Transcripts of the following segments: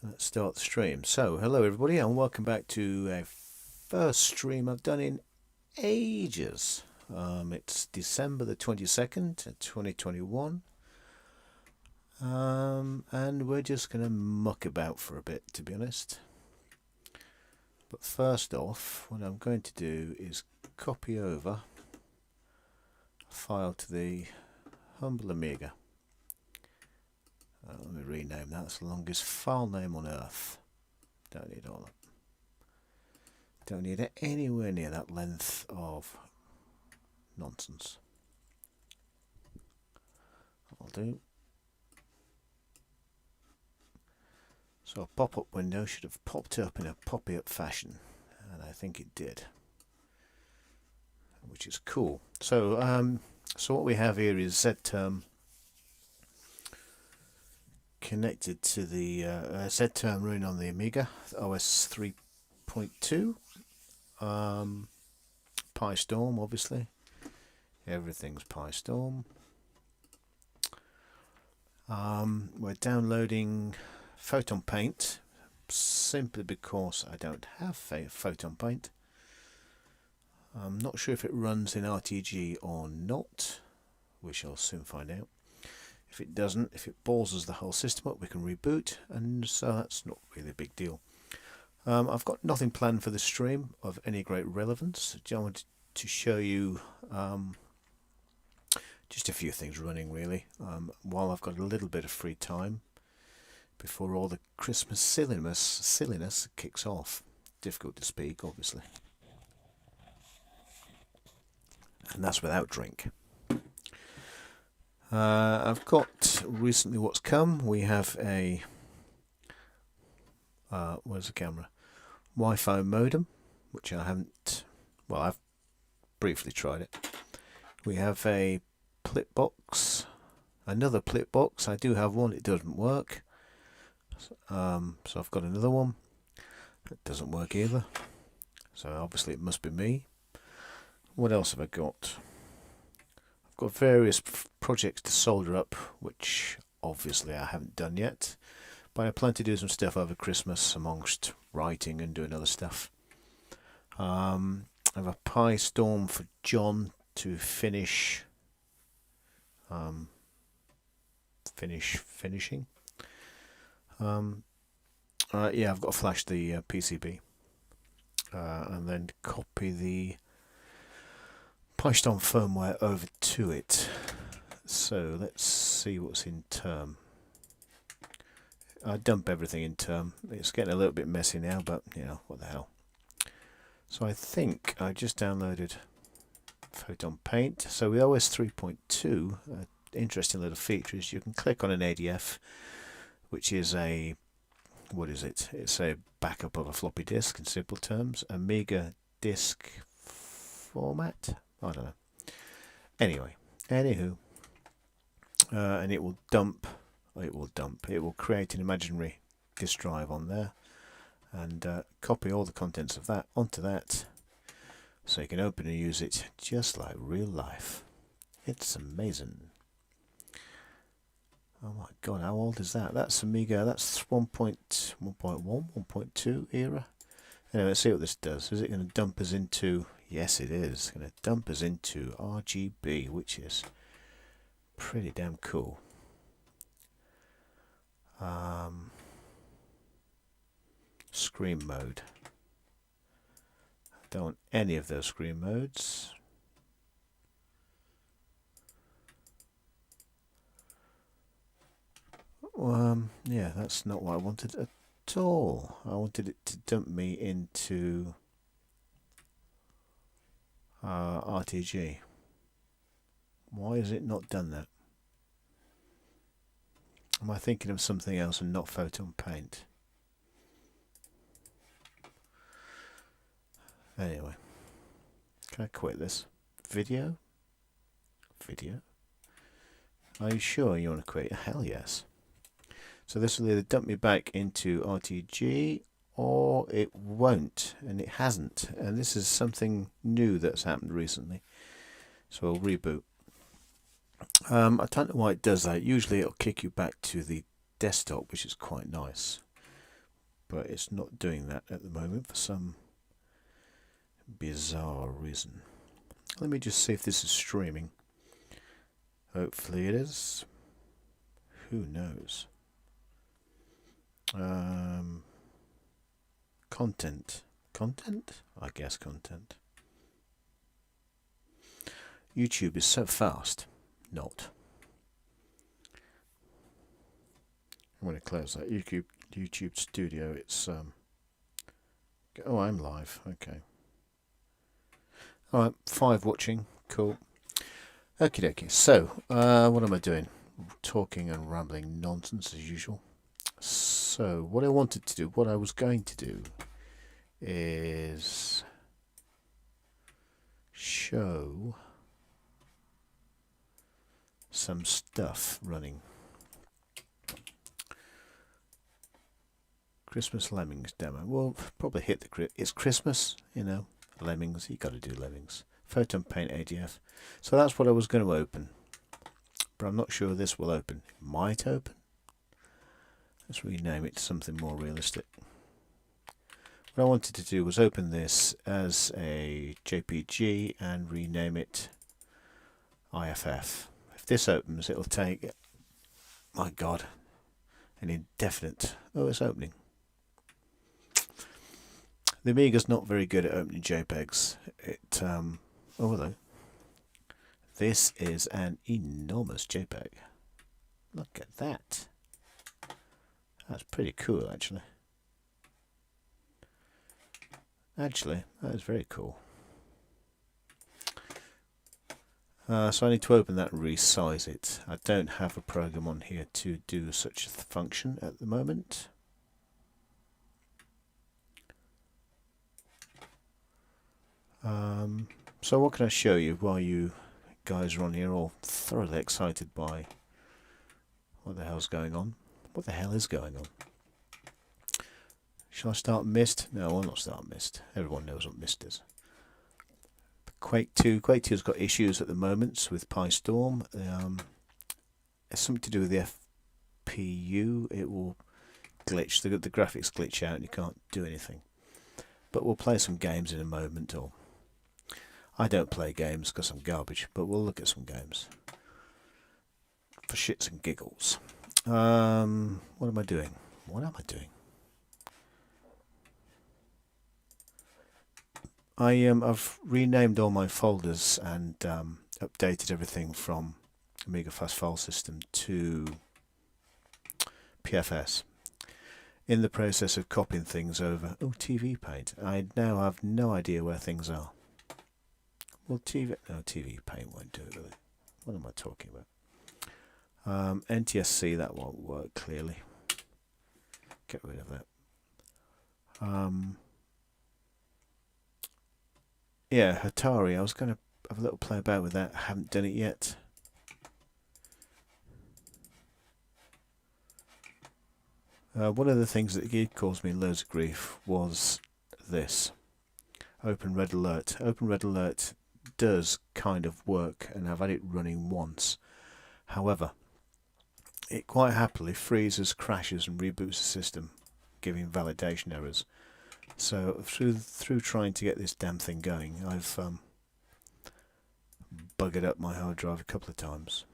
Let's start the stream. So, hello everybody, and welcome back to a first stream I've done in ages. It's December the 22nd, 2021, and we're just going to muck about for a bit, to be honest. But first off, what I'm going to do is copy over a file to the humble Amiga. Let me rename that. It's the longest file name on earth. Don't need all that. Don't need it anywhere near that length of nonsense. I'll do. So a pop-up window should have popped up in a poppy-up fashion, and I think it did, which is cool. So, so what we have here is Z-term connected to the Z-term running on the Amiga OS 3.2. PiStorm, obviously. Everything's PiStorm. We're downloading Photon Paint simply because I don't have Photon Paint. I'm not sure if it runs in RTG or not. We shall soon find out. If it doesn't, if it balls the whole system up, we can reboot, and so that's not really a big deal. I've got nothing planned for the stream of any great relevance. I wanted to show you just a few things running, really, while I've got a little bit of free time before all the Christmas silliness kicks off. Difficult to speak, obviously, and that's without drink. I've got recently what's come. We have a where's the camera? Wi-Fi modem, which I haven't. Well, I've briefly tried it. We have a plit box, another plit box. I do have one. It doesn't work. So I've got another one. It doesn't work either. So obviously it must be me. What else have I got? I've got various projects to solder up, which obviously I haven't done yet, but I plan to do some stuff over Christmas amongst writing and doing other stuff. I have a PiStorm for John to finishing. Yeah, I've got to flash the PCB and then copy the PiStorm firmware over to it. So let's see what's in term. I dump everything in term. It's getting a little bit messy now, but you know, what the hell. So I think I just downloaded Photon Paint. So with OS 3.2, interesting little feature is you can click on an ADF, which is a, what is it? It's a backup of a floppy disk in simple terms. Amiga disk format? I don't know. Anyway, anywho, and it will create an imaginary disk drive on there and copy all the contents of that onto that, so you can open and use it just like real life. It's amazing. Oh my god, how old is that? That's Amiga, that's 1.1, 1.2 era. Anyway, let's see what this does. Is it going to dump us into... Yes, it is. It's going to dump us into RGB, which is pretty damn cool. Screen mode. I don't want any of those screen modes. Yeah, that's not what I wanted at all. I wanted it to dump me into RTG. Why has it not done that? Am I thinking of something else and not Photon Paint? Anyway, can I quit this? Video? Are you sure you want to quit? Hell yes. So this will either dump me back into RTG or it won't, and it hasn't. And this is something new that's happened recently. So I'll reboot. I don't know why it does that. Usually it'll kick you back to the desktop, which is quite nice. but it's not doing that at the moment for some bizarre reason. Let me just see if this is streaming. Hopefully it is. Who knows? Content. Content? I guess content. YouTube is so fast. Not. I'm going to close that. YouTube Studio. It's oh, I'm live. Okay. Alright, 5 watching. Cool. Okie dokie. So, what am I doing? Talking and rambling nonsense as usual. So, what I wanted to do, what I was going to do, is show some stuff running. Christmas Lemmings demo. Well, probably hit the it's Christmas, you know. Lemmings, you got to do Lemmings. Photon Paint ADF. So that's what I was going to open, but I'm not sure this will open. It might open. Let's rename it to something more realistic. What I wanted to do was open this as a JPG and rename it IFF. If this opens, it'll take, my God, an indefinite. Oh, it's opening. The Amiga's not very good at opening JPEGs. Oh, hello. This is an enormous JPEG. Look at that. That's pretty cool, actually. Actually, that is very cool. So I need to open that and resize it. I don't have a program on here to do such a function at the moment. So what can I show you while you guys are on here all thoroughly excited by what the hell's going on? What the hell is going on? Shall I start Mist? No, I'll not start Mist. Everyone knows what Mist is. Quake 2. Quake 2's got issues at the moment with PiStorm. It's something to do with the FPU. It will glitch. The graphics glitch out and you can't do anything. But we'll play some games in a moment. Or I don't play games because I'm garbage, but we'll look at some games for shits and giggles. What am I doing? What am I doing? I've renamed all my folders and updated everything from Amiga Fast File System to PFS. In the process of copying things over. Oh, TV Paint. I now have no idea where things are. Well, TV Paint won't do it, really. What am I talking about? NTSC, that won't work clearly. Get rid of that. Yeah, Hatari. I was going to have a little play about with that. I haven't done it yet. One of the things that did cause me loads of grief was this. Open Red Alert. Open Red Alert does kind of work, and I've had it running once. However, it quite happily freezes, crashes and reboots the system, giving validation errors. So through trying to get this damn thing going, I've buggered up my hard drive a couple of times.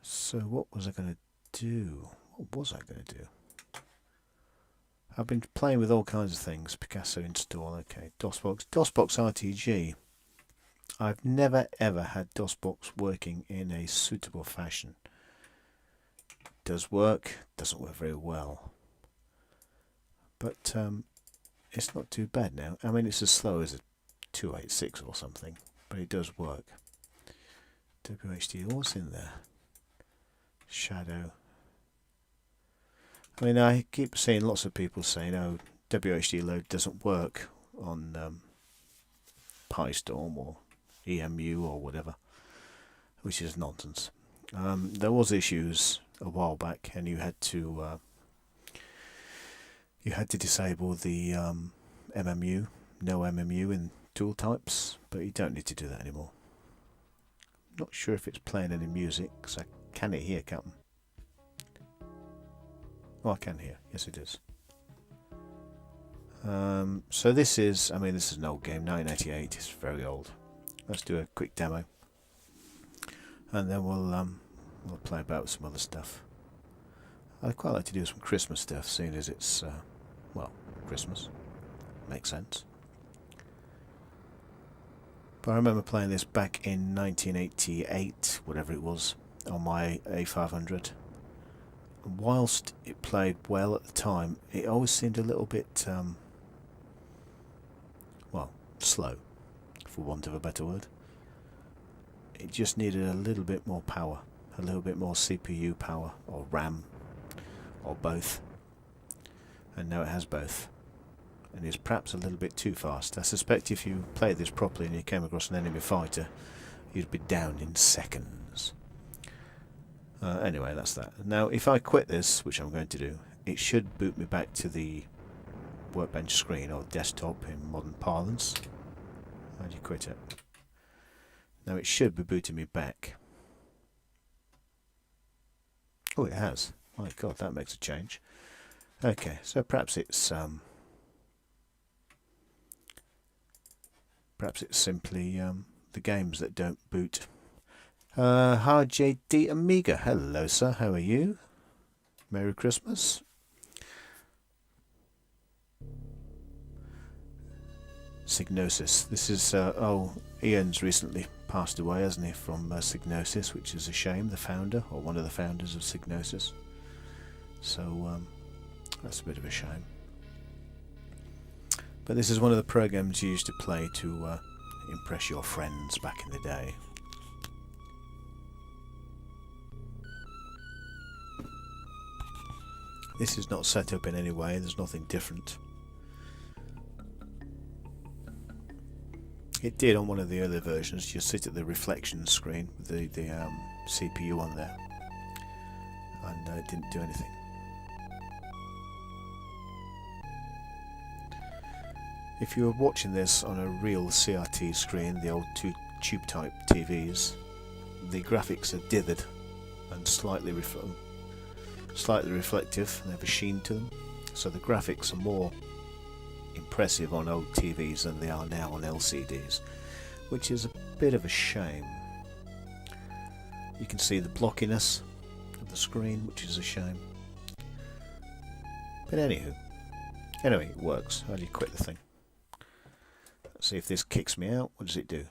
So what was I going to do? What was I going to do? I've been playing with all kinds of things. Picasso install, okay. DOSBox RTG. I've never ever had DOSBox working in a suitable fashion. Does work, doesn't work very well. But it's not too bad now. I mean, it's as slow as a 286 or something, but it does work. WHD, what's in there? Shadow. I mean, I keep seeing lots of people saying, oh, WHD load doesn't work on PiStorm or EMU or whatever, which is nonsense. There was issues a while back, and you had to disable the MMU, no MMU in tool types, but you don't need to do that anymore. Not sure if it's playing any music, because I can hear, can't I? Oh, I can hear. Yes, it is. So this is, I mean, this is an old game, 1988. It's very old. Let's do a quick demo, and then we'll play about with some other stuff. I'd quite like to do some Christmas stuff, seeing as it's well, Christmas. Makes sense. But I remember playing this back in 1988, whatever it was, on my A500. And whilst it played well at the time, it always seemed a little bit, well, slow, for want of a better word. It just needed a little bit more power, a little bit more CPU power, or RAM, or both. And now it has both. And is perhaps a little bit too fast. I suspect if you played this properly and you came across an enemy fighter, you'd be down in seconds. Anyway, that's that. Now, if I quit this, which I'm going to do, it should boot me back to the workbench screen, or desktop in modern parlance. How do you quit it? Now, it should be booting me back. Oh, it has. My God, that makes a change. Okay, so perhaps it's simply the games that don't boot. Hi JD Amiga, hello sir, how are you? Merry Christmas. Signosis. This is oh, Ian's recently passed away, hasn't he, from Signosis, which is a shame. The founder, or one of the founders of Signosis. So that's a bit of a shame. But this is one of the programs you used to play to impress your friends back in the day. This is not set up in any way, there's nothing different. It did on one of the earlier versions, just sit at the reflection screen with the CPU on there, and it didn't do anything. If you were watching this on a real CRT screen, the old tube type TVs, the graphics are dithered and slightly reflective, and they have a sheen to them, so the graphics are more impressive on old TVs than they are now on LCDs, which is a bit of a shame. You can see the blockiness of the screen, which is a shame. But anyway, it works. How do you quit the thing? Let's see if this kicks me out. What does it do?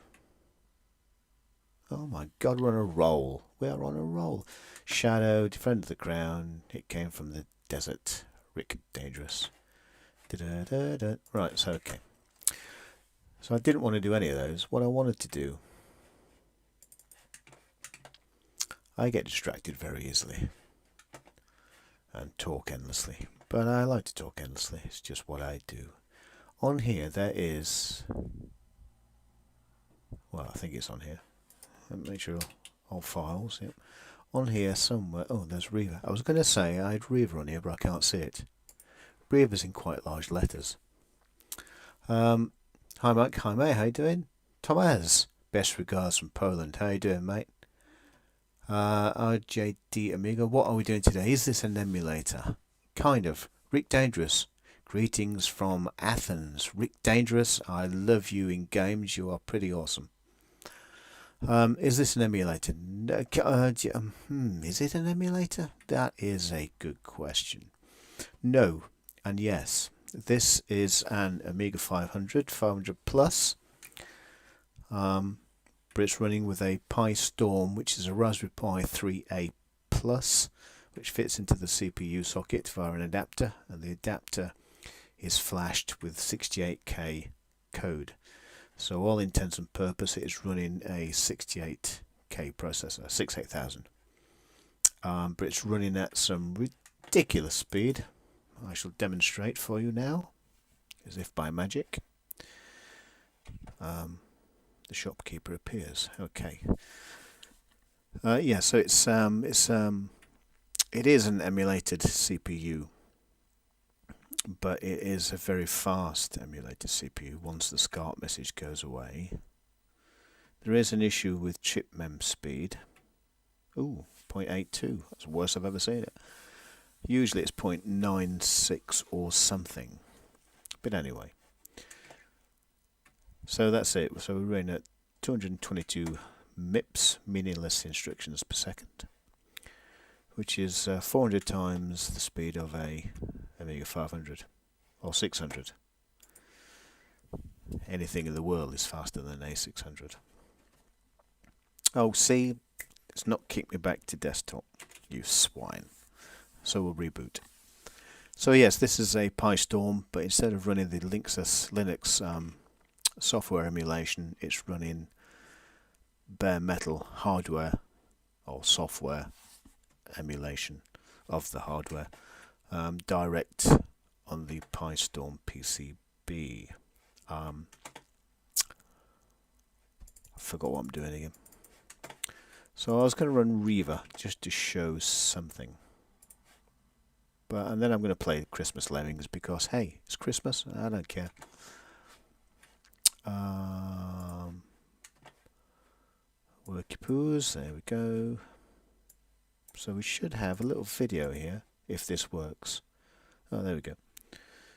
Oh my God, we're on a roll. We are on a roll. Shadow, defend the crown. It came from the desert. Rick Dangerous. Da-da-da-da. Right, so okay. So I didn't want to do any of those. What I wanted to do, I get distracted very easily and talk endlessly. But I like to talk endlessly. It's just what I do. On here there is, well, I think it's on here. Let me make sure all files. Yep. On here somewhere. Oh, there's Reaver. I was going to say I had Reaver on here, but I can't see it. Reaver's in quite large letters. Hi Mike, hi mate, how you doing? Thomas, best regards from Poland. How you doing, mate? RJD Amiga, what are we doing today? Is this an emulator? Kind of. Rick Dangerous. Greetings from Athens. Rick Dangerous, I love you in games. You are pretty awesome. Is this an emulator? Is it an emulator? That is a good question. No. And yes, this is an Amiga 500, 500 plus, but it's running with a PiStorm, which is a Raspberry Pi 3A plus, which fits into the CPU socket via an adapter, and the adapter is flashed with 68K code. So all intents and purposes, it's running a 68K processor, 68000. But it's running at some ridiculous speed. I shall demonstrate for you now, as if by magic. The shopkeeper appears. Okay. Yeah, so it is an emulated CPU, but it is a very fast emulated CPU. Once the SCART message goes away, there is an issue with chip mem speed. Ooh, 0.82. That's the worst I've ever seen it. Usually it's 0.96 or something. But anyway. So that's it. So we're running at 222 MIPS, meaningless instructions per second, which is 400 times the speed of a Amiga 500 or 600. Anything in the world is faster than A600. Oh, see, it's not kicked me back to desktop, you swine. So we'll reboot. So yes, this is a PiStorm, but instead of running the Linux software emulation, it's running bare metal hardware or software emulation of the hardware direct on the PiStorm PCB. I forgot what I'm doing again. So I was going to run Reaver just to show something. And then I'm going to play Christmas Lemmings because, hey, it's Christmas, I don't care. Worky poos, there we go. So we should have a little video here, if this works. Oh, there we go.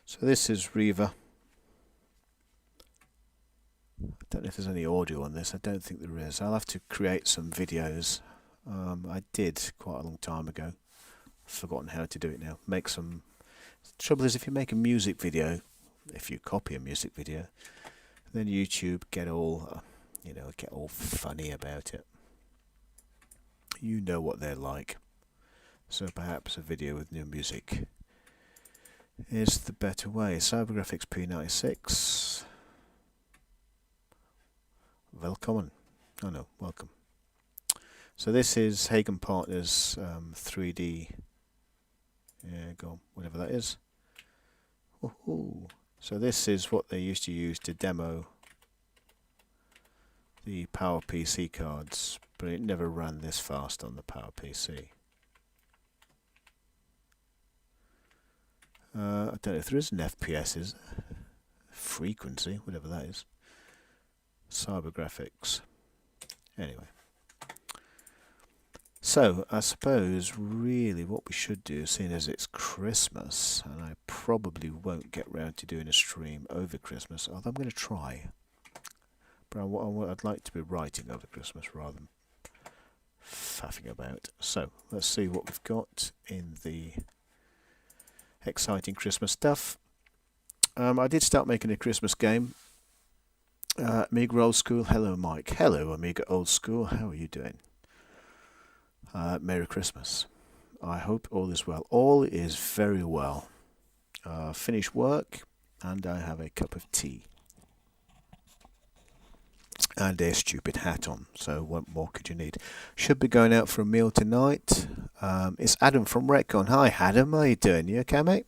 So this is Reaver. I don't know if there's any audio on this, I don't think there is. I'll have to create some videos. I did quite a long time ago. I've forgotten how to do it now. Make some. The trouble is, if you make a music video, if you copy a music video, then YouTube get all, get all funny about it. You know what they're like. So perhaps a video with new music is the better way. CyberGraphics P96. Welcome. Oh no, welcome. So this is Hagen Partners 3D. Yeah, go on, whatever that is. Woohoo. So this is what they used to use to demo the PowerPC cards, but it never ran this fast on the PowerPC. I don't know if there is an FPS, is there? Frequency, whatever that is. CyberGraphics. Anyway. So, I suppose really what we should do, seeing as it's Christmas, and I probably won't get round to doing a stream over Christmas, although I'm going to try. But I'd like to be writing over Christmas rather than faffing about. So, let's see what we've got in the exciting Christmas stuff. I did start making a Christmas game. Amiga Old School. Hello, Mike. Hello, Amiga Old School. How are you doing? Merry Christmas. I hope all is well. All is very well. Finished work and I have a cup of tea. And a stupid hat on. So what more could you need? Should be going out for a meal tonight. It's Adam from Retcon. Hi Adam, how you doing? You okay, mate?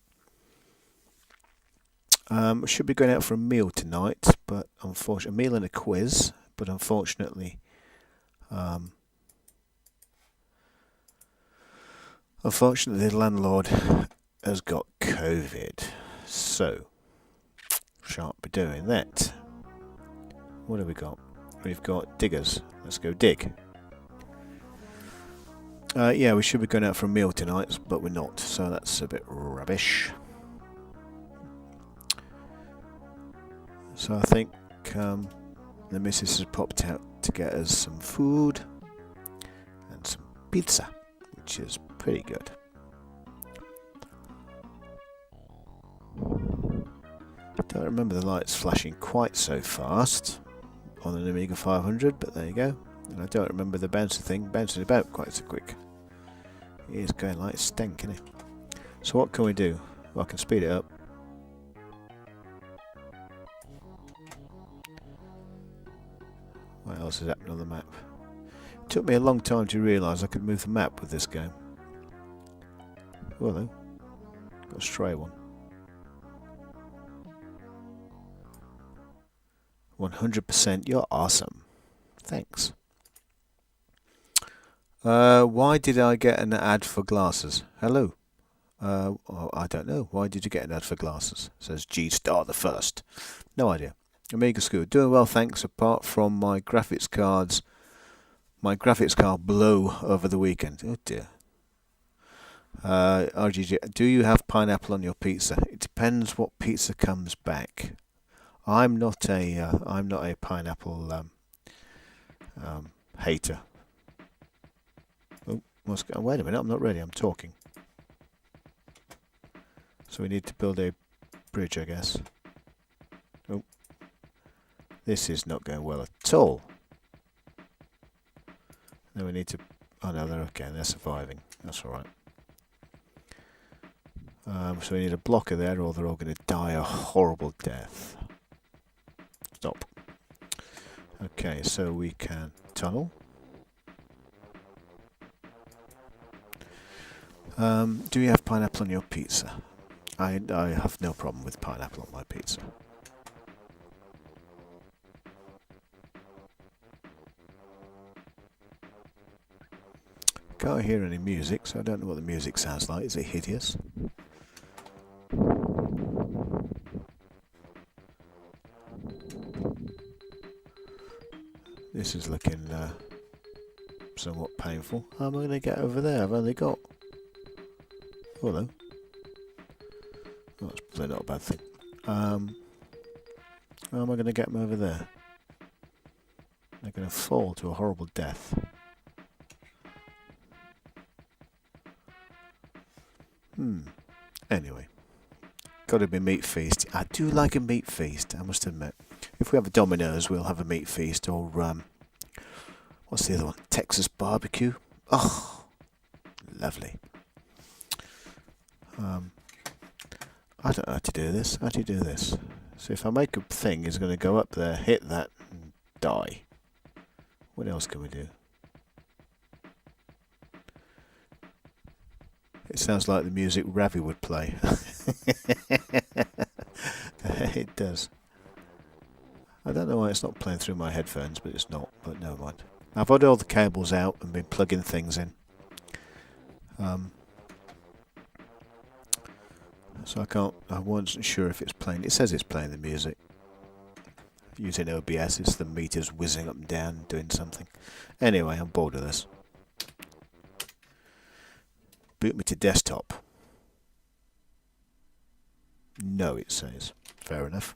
Should be going out for a meal tonight, but unfortunately, a meal and a quiz. But unfortunately, the landlord has got COVID, so shan't be doing that. What have we got? We've got diggers. Let's go dig. Yeah, we should be going out for a meal tonight, but we're not, so that's a bit rubbish. So I think the missus has popped out to get us some food and some pizza, which is pretty good. I don't remember the lights flashing quite so fast on an Amiga 500, but there you go. And I don't remember the bouncer thing bouncing about quite so quick. It is going like stank, isn't it? So what can we do? Well, I can speed it up. What else is happening on the map? It took me a long time to realise I could move the map with this game. Well though, got a stray one. 100%, you're awesome. Thanks. Why did I get an ad for glasses? Hello. Oh, I don't know. Why did you get an ad for glasses? Says G Star the First. No idea. Amiga School. Doing well, thanks, apart from my graphics cards. My graphics card blew over the weekend. Oh dear. RGG, do you have pineapple on your pizza? It depends what pizza comes back. I'm not a pineapple hater. Oh, wait a minute, I'm not ready. I'm talking. So we need to build a bridge, I guess. Oh, this is not going well at all. Then we need to. Oh no, they're okay. They're surviving. That's all right. So we need a blocker there, or they're all going to die a horrible death. Stop. Okay, so we can tunnel. Do you have pineapple on your pizza? I have no problem with pineapple on my pizza. Can't hear any music, so I don't know what the music sounds like. Is it hideous? This is looking somewhat painful. How am I going to get over there? I've only got... Oh, hello. Oh, that's probably not a bad thing. How am I going to get them over there? They're going to fall to a horrible death. Anyway. Got to be meat feast. I do like a meat feast, I must admit. If we have a Domino's, we'll have a meat feast, or what's the other one? Texas barbecue. Oh, lovely. I don't know how to do this. How do you do this? So if I make a thing, it's going to go up there, hit that, and die. What else can we do? It sounds like the music Ravi would play. It does. I don't know why it's not playing through my headphones, but it's not. But never mind. I've had all the cables out and been plugging things in. So I wasn't sure if it's playing. It says it's playing the music. Using OBS, it's the meters whizzing up and down doing something. Anyway, I'm bored of this. Boot me to desktop. No, it says. Fair enough.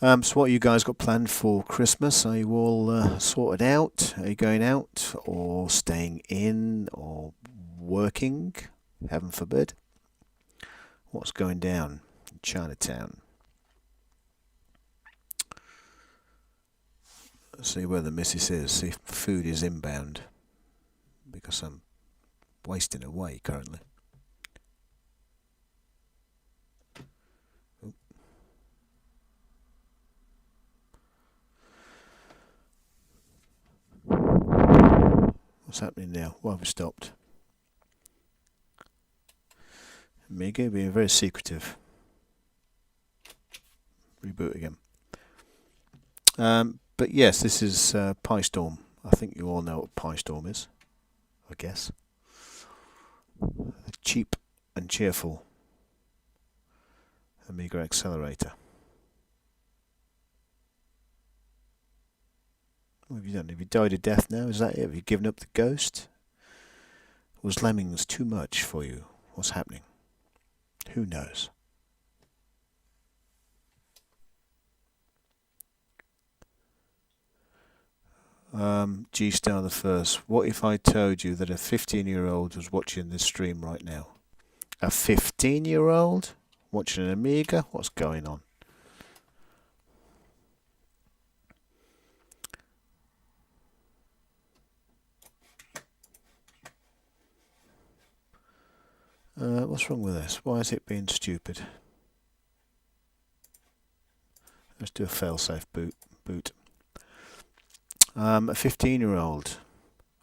So what you guys got planned for Christmas? Are you all sorted out? Are you going out or staying in or working? Heaven forbid. What's going down in Chinatown? Let's see where the missus is. See if food is inbound. Because I'm wasting away currently. What's happening now? Why have we stopped? Amiga being very secretive. Reboot again. But yes, this is PiStorm. I think you all know what PiStorm is, I guess. A cheap and cheerful Amiga accelerator. What have you done? Have you died a death now? Is that it? Have you given up the ghost? Was Lemmings too much for you? What's happening? Who knows? G-Star the First. What if I told you that a 15-year-old was watching this stream right now? A 15-year-old watching an Amiga? What's going on? What's wrong with this? Why is it being stupid? Let's do a failsafe boot. A 15-year-old.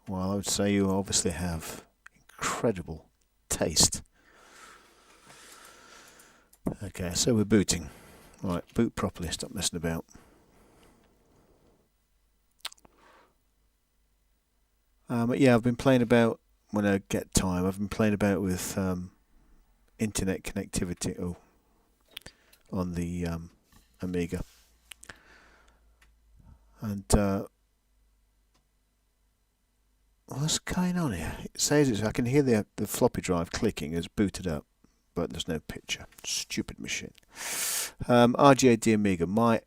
Well, I would say you obviously have incredible taste. Okay, so we're booting. Right, boot properly. Stop messing about. Yeah, I've been playing about. When I get time, I've been playing about with internet connectivity on the Amiga, and What's going on here? It says I can hear the floppy drive clicking as booted up, but there's no picture. Stupid machine. RGAD Amiga. My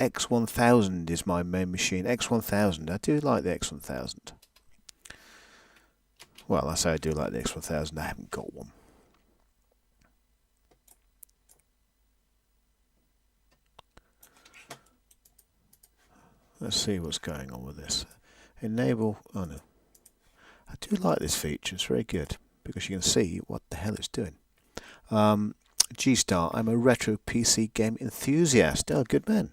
X1000 is my main machine. X1000. I do like the X1000. Well, I say I do like the X1000. I haven't got one. Let's see what's going on with this. Enable. Oh no. I do like this feature. It's very good because you can see what the hell it's doing. G-Star. I'm a retro PC game enthusiast. Oh, good man.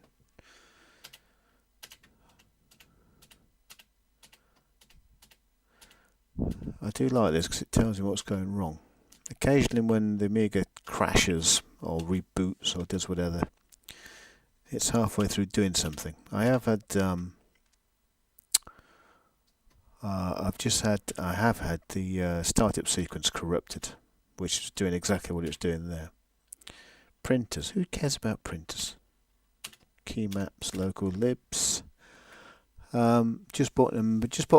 I do like this because it tells you what's going wrong. Occasionally when the Amiga crashes or reboots or does whatever, it's halfway through doing something. I have had I have had the startup sequence corrupted, which is doing exactly what it's doing there. Printers. Who cares about printers? Key maps, local libs. Just bought a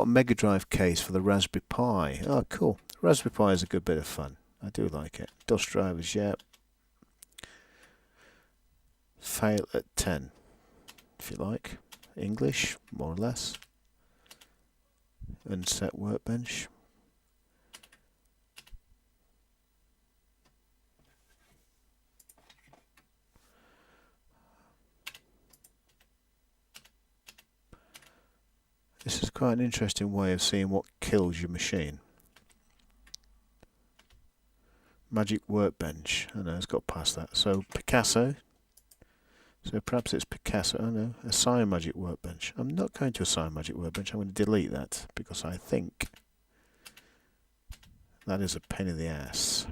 Mega Drive case for the Raspberry Pi. Oh, cool. Raspberry Pi is a good bit of fun. I do like it. DOS drivers, yeah. Fail at 10, if you like. English, more or less. Unset workbench. This is quite an interesting way of seeing what kills your machine. Magic workbench. I know, it's got past that. So Picasso. So perhaps it's Picasso. Oh no, assign magic workbench. I'm not going to assign magic workbench. I'm going to delete that because I think that is a pain in the ass.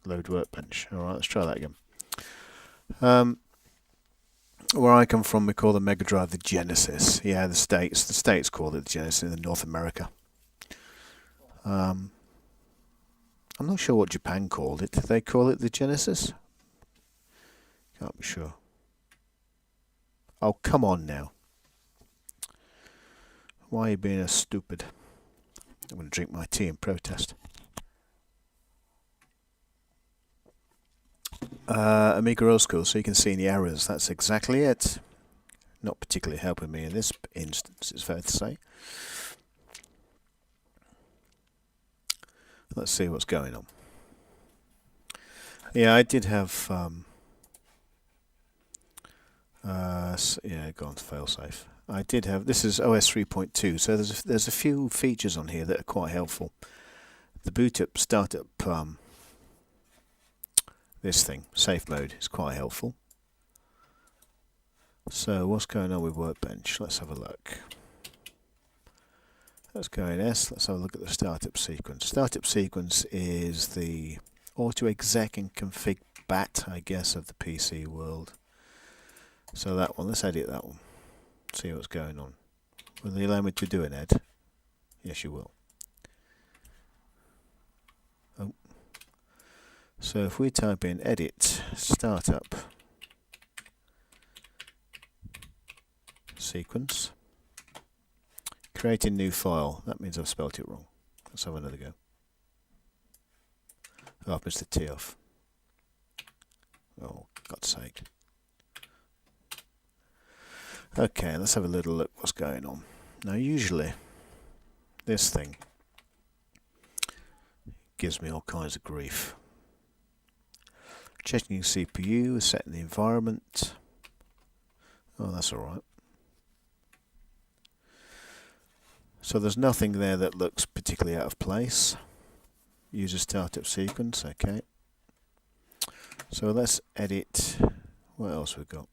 Load workbench. Alright, let's try that again. Where I come from, we call the Mega Drive the Genesis. Yeah, the States call it the Genesis in North America. I'm not sure what Japan called it. Did they call it the Genesis? Can't be sure. Oh, come on now. Why are you being a stupid? I'm going to drink my tea in protest. Amiga Old School, so you can see any errors. That's exactly it. Not particularly helping me in this instance, it's fair to say. Let's see what's going on. Yeah, I did have yeah, go on to failsafe. I did have, this is OS 3.2, so there's a few features on here that are quite helpful. The boot up, start up this thing, safe mode, is quite helpful. So what's going on with Workbench? Let's have a look. Let's go in S, let's have a look at the startup sequence. Startup sequence is the auto exec and config bat, I guess, of the PC world. So that one, let's edit that one. See what's going on. Will they allow me to do an ed? Yes, you will. Oh. So if we type in edit startup sequence, create a new file. That means I've spelt it wrong. Let's have another go. Oh, I've missed the T off. Oh, God's sake. Okay, let's have a little look what's going on. Now usually this thing gives me all kinds of grief. Checking CPU, setting the environment. Oh, that's alright. So there's nothing there that looks particularly out of place. User startup sequence, okay. So let's edit. What else we've got?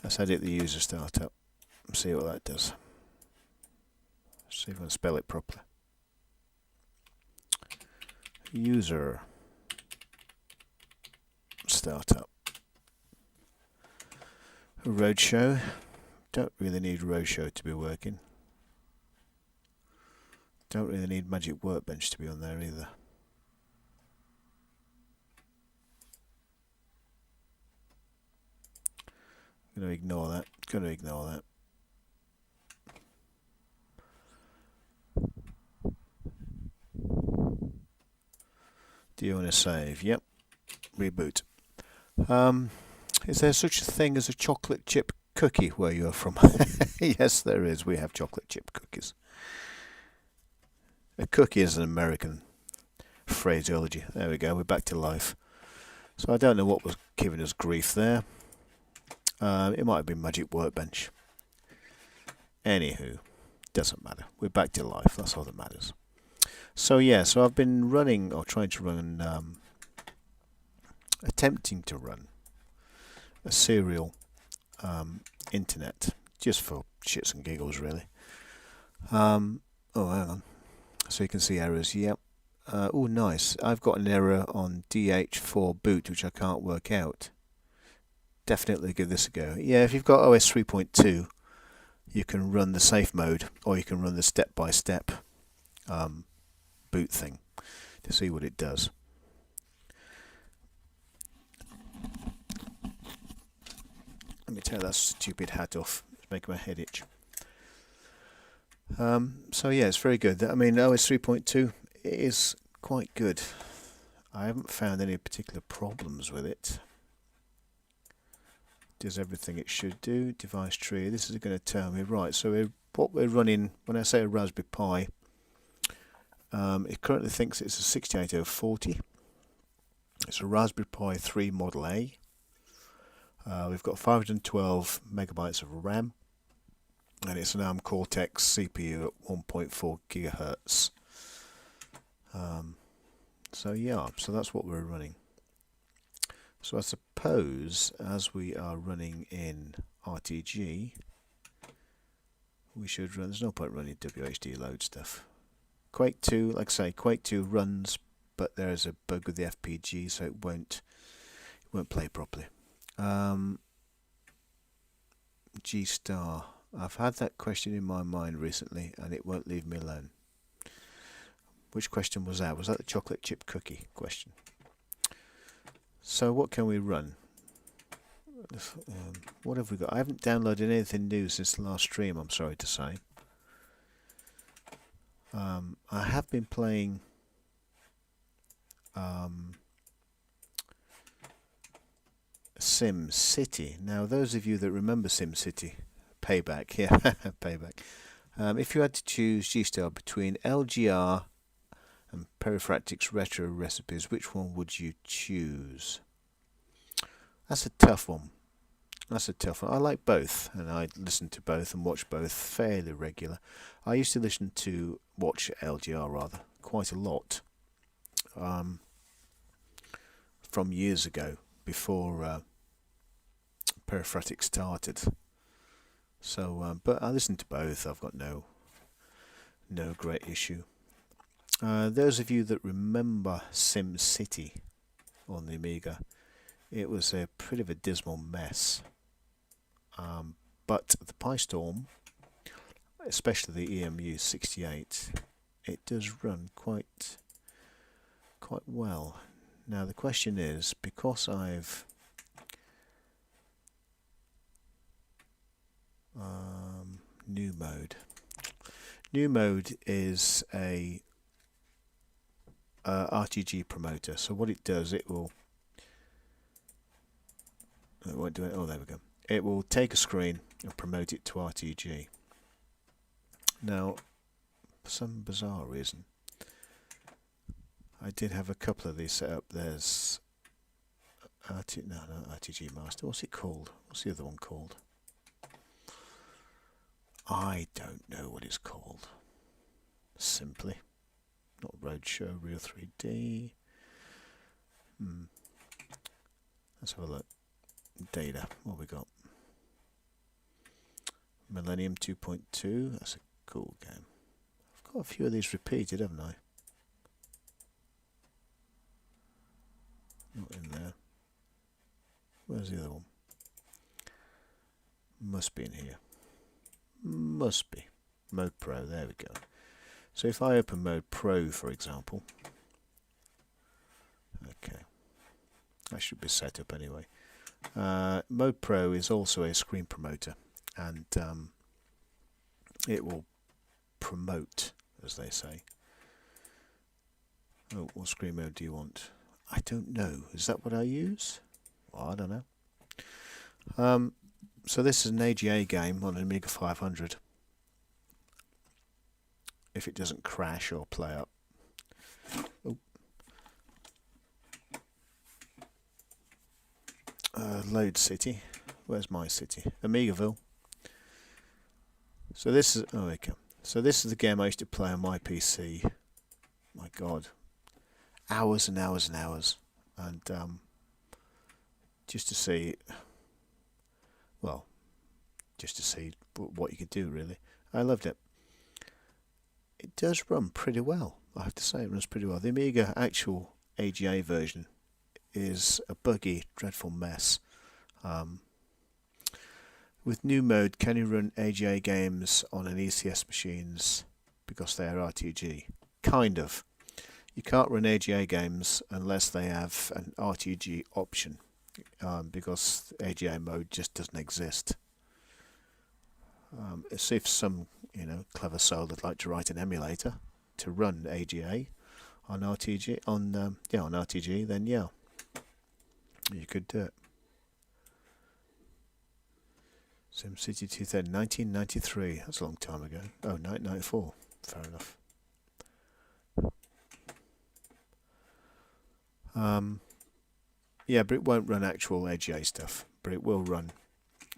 Let's edit the user startup and see what that does. See if I can spell it properly. User startup. Roadshow. Don't really need Roadshow to be working. Don't really need Magic Workbench to be on there either. I'm going to ignore that. Going to ignore that. Do you want to save? Yep. Reboot. Is there such a thing as a chocolate chip cookie where you're from? Yes, there is. We have chocolate chip cookies. A cookie is an American phraseology. There we go. We're back to life. So I don't know what was giving us grief there. It might have been Magic Workbench. Anywho, doesn't matter. We're back to life. That's all that matters. So yeah, so I've been running, or trying to run, attempting to run a serial internet, just for shits and giggles, really. Oh, hang on. So you can see errors. Yep. Oh, nice. I've got an error on DH4 boot, which I can't work out. Definitely give this a go. Yeah, if you've got OS 3.2, you can run the safe mode, or you can run the step-by-step boot thing to see what it does. Let me take that stupid hat off. It's making my head itch. So yeah, it's very good. I mean, OS 3.2 is quite good. I haven't found any particular problems with it. Does everything it should do. Device tree. This is going to tell me, right, so what we're running, when I say a Raspberry Pi, it currently thinks it's a 68040. It's a Raspberry Pi 3 Model A. We've got 512 megabytes of RAM, and it's an ARM Cortex CPU at 1.4 gigahertz. So yeah, so that's what we're running. So I suppose as we are running in RTG, we should run. There's no point running WHD load stuff. Quake 2, like I say, Quake 2 runs, but there is a bug with the FPG, so it won't play properly. G-Star. I've had that question in my mind recently, and it won't leave me alone. Which question was that? Was that the chocolate chip cookie question? So what can we run? What have we got? I haven't downloaded anything new since the last stream, I'm sorry to say. I have been playing Sim City. Now, those of you that remember Sim City, Payback, yeah, Payback. If you had to choose G-Star between LGR and Periphractics Retro Recipes, which one would you choose? That's a tough one. That's a tough one. I like both, and I listen to both and watch both fairly regular. I used to watch LGR rather quite a lot from years ago, before Periphractics started. So, but I listen to both. I've got no great issue. Those of you that remember Sim City on the Amiga, it was a pretty of a dismal mess. But the PiStorm, especially the Emu68, it does run quite well. Now the question is, because I've new mode. New mode is a RTG promoter. So what it does, it won't do it. Oh, there we go. It will take a screen and promote it to RTG. Now, for some bizarre reason, I did have a couple of these set up. There's not RTG Master. What's it called? What's the other one called? I don't know what it's called. Simply. Not Roadshow, Real 3D. Let's have a look. Data. What have we got? Millennium 2.2. That's a cool game. I've got a few of these repeated, haven't I? Not in there. Where's the other one? Must be in here. Must be. Mode Pro, there we go. So if I open Mode Pro, for example, okay, that should be set up anyway. Mode Pro is also a screen promoter, and it will promote, as they say. Oh, what screen mode do you want? I don't know. Is that what I use? Well, I don't know. So this is an AGA game on an Amiga 500. If it doesn't crash or play up. Oh. Load city. Where's my city? Amigaville. So this is okay. So this is the game I used to play on my PC. My God, hours and hours and hours, and just to see, well, just to see what you could do. Really, I loved it. It does run pretty well. I have to say, it runs pretty well. The Amiga actual AGA version is a buggy, dreadful mess. With new mode, can you run AGA games on an ECS machines because they are RTG? Kind of. You can't run AGA games unless they have an RTG option, because AGA mode just doesn't exist. As if some clever soul would like to write an emulator to run AGA on RTG on RTG, then yeah, you could do it. SimCity 1993. That's a long time ago. Oh, 1994. Fair enough. Yeah, but it won't run actual AGA stuff. But it will run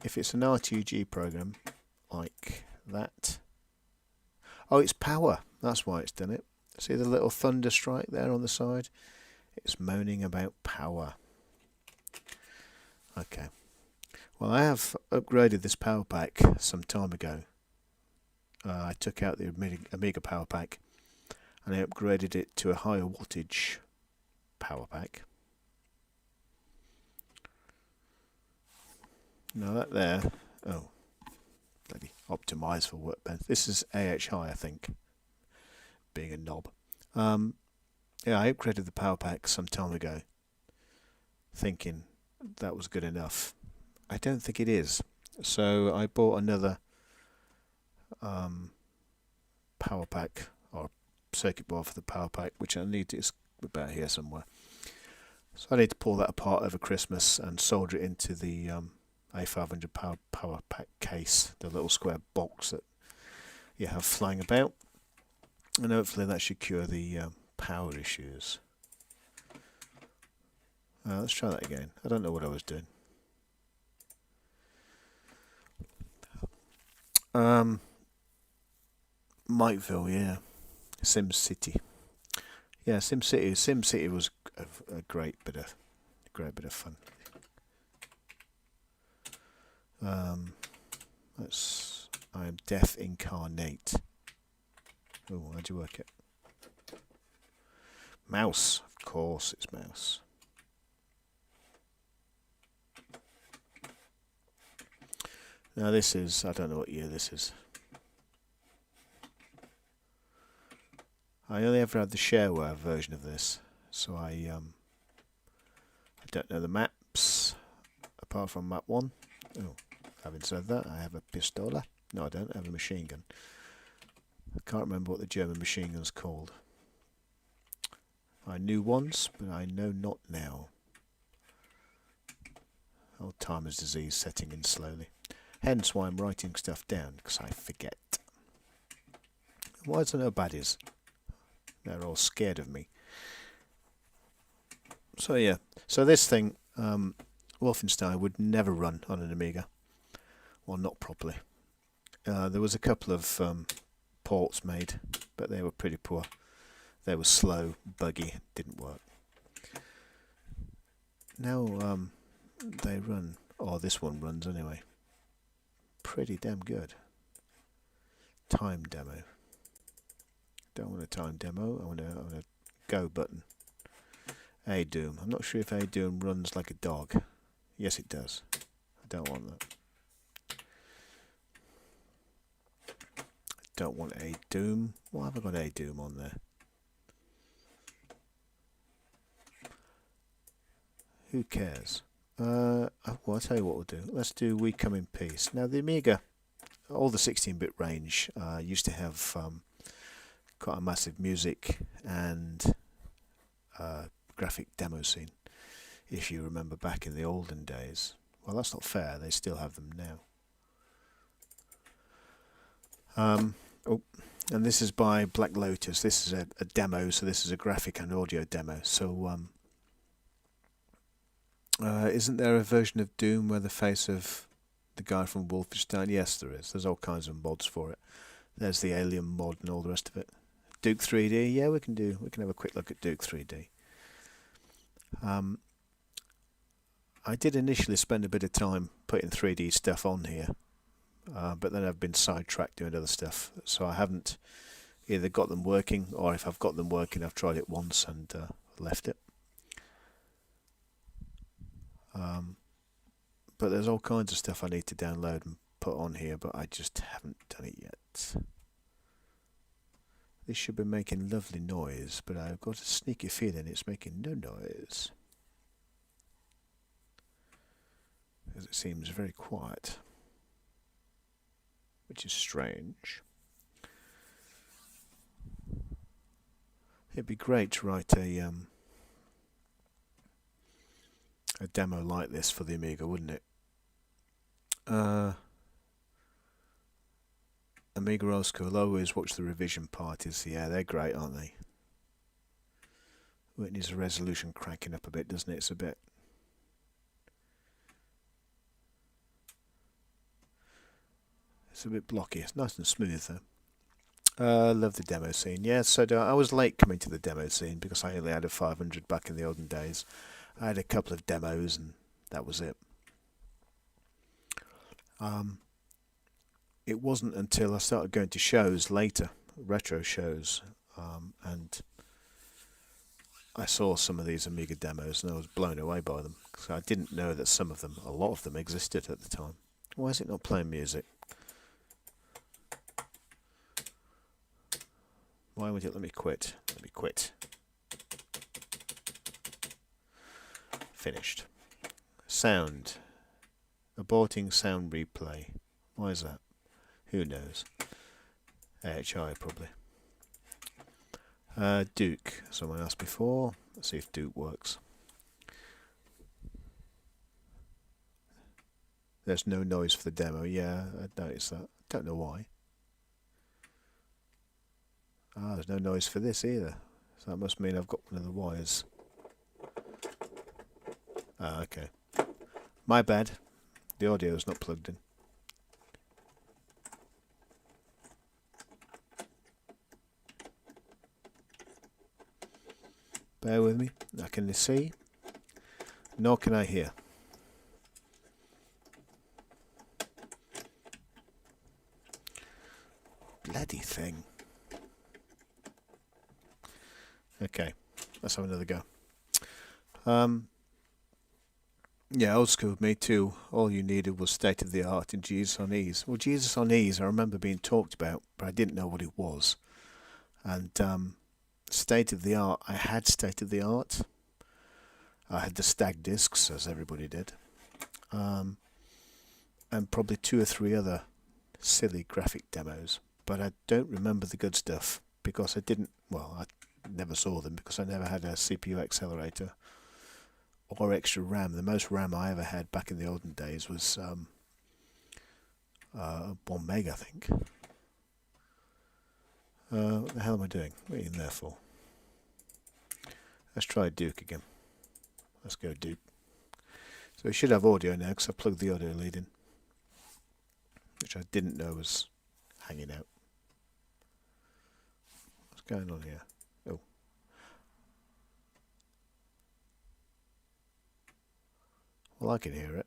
if it's an RTG program like that. Oh, it's power. That's why it's done it. See the little thunder strike there on the side? It's moaning about power. Okay. Well, I have upgraded this power pack some time ago. I took out the Amiga power pack and I upgraded it to a higher wattage power pack. Now that there, oh, bloody optimised for workbench. This is AH high, I think, being a knob. Yeah, I upgraded the power pack some time ago, thinking that was good enough. I don't think it is. So I bought another power pack or circuit board for the power pack, which I need to, it's about here somewhere. So I need to pull that apart over Christmas and solder it into the A500 power pack case, the little square box that you have flying about, and hopefully that should cure the power issues. Let's try that again. I don't know what I was doing. Mikeville, yeah. SimCity. Yeah, SimCity. SimCity was a great bit of fun. I am death incarnate. Oh, how'd you work it? Mouse, of course, it's mouse. Now this is, I don't know what year this is. I only ever had the shareware version of this, so I don't know the maps apart from map 1. Oh, having said that, I have a pistola. No, I don't. I have a machine gun. I can't remember what the German machine gun's called. I knew once, but I know not now. Alzheimer's disease setting in slowly. Hence why I'm writing stuff down, because I forget. Why is there no baddies? They're all scared of me. So yeah, so this thing, Wolfenstein, would never run on an Amiga. Well, not properly. There was a couple of ports made, but they were pretty poor. They were slow, buggy, didn't work. Now they run, or this one runs anyway. Pretty damn good. Time demo. Don't want a time demo, I want a go button. A Doom. I'm not sure if A Doom runs like a dog. Yes, it does. I don't want that. I don't want A Doom. Why have I got A Doom on there? Who cares? Well, I'll tell you what we'll do. Let's do We Come in Peace. Now, the Amiga, all the 16-bit range, used to have quite a massive music and graphic demo scene, if you remember back in the olden days. Well, that's not fair, they still have them now. Oh, and this is by Black Lotus. This is a demo, so this is a graphic and audio demo. So isn't there a version of Doom where the face of the guy from Wolfenstein? Yes, there is. There's all kinds of mods for it. There's the Alien mod and all the rest of it. Duke 3D, yeah, we can have a quick look at Duke 3D. I did initially spend a bit of time putting 3D stuff on here, but then I've been sidetracked doing other stuff, so I haven't either got them working, or if I've got them working, I've tried it once and left it. But there's all kinds of stuff I need to download and put on here, but I just haven't done it yet. This should be making lovely noise, but I've got a sneaky feeling it's making no noise, because it seems very quiet, which is strange. It'd be great to write a demo like this for the Amiga, wouldn't it? Amiga Old School, always watch the revision parties. Yeah, they're great, aren't they? Well, it needs a resolution cranking up a bit, doesn't it? It's a bit... It's a bit blocky. It's nice and smooth, though. Love the demo scene. Yeah, so I was late coming to the demo scene because I only had a 500 back in the olden days. I had a couple of demos and that was it. It wasn't until I started going to shows later, retro shows, and I saw some of these Amiga demos and I was blown away by them, because I didn't know that some of them, a lot of them, existed at the time. Why is it not playing music? Why would it let me quit? Let me quit. Finished. Sound. Aborting sound replay. Why is that? Who knows? AHI probably. Duke. Someone asked before. Let's see if Duke works. There's no noise for the demo. Yeah, I noticed that. Don't know why. There's no noise for this either. So that must mean I've got one of the wires. Okay. My bad. The audio is not plugged in. Bear with me. I can see, nor can I hear. Bloody thing. Okay, let's have another go. Yeah, old school, me too. All you needed was state of the art and Jesus on Ease. Well, Jesus on Ease, I remember being talked about, but I didn't know what it was. And state of the art, I had state of the art. I had the stag discs, as everybody did, and probably 2 or 3 other silly graphic demos. But I don't remember the good stuff because I didn't. Well, I never saw them because I never had a CPU accelerator or extra RAM. The most RAM I ever had back in the olden days was 1 meg, I think. What the hell am I doing? What are you in there for? Let's try Duke again. Let's go Duke. So we should have audio now because I plugged the audio lead in, which I didn't know was hanging out. What's going on here? Oh. Well, I can hear it.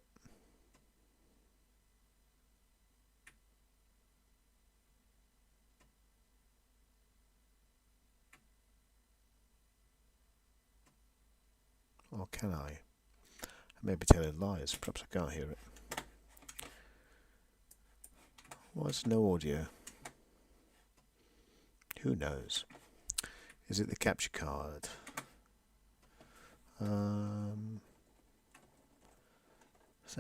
Or can I? I may be telling lies. Perhaps I can't hear it. Why is no audio? Who knows? Is it the capture card? So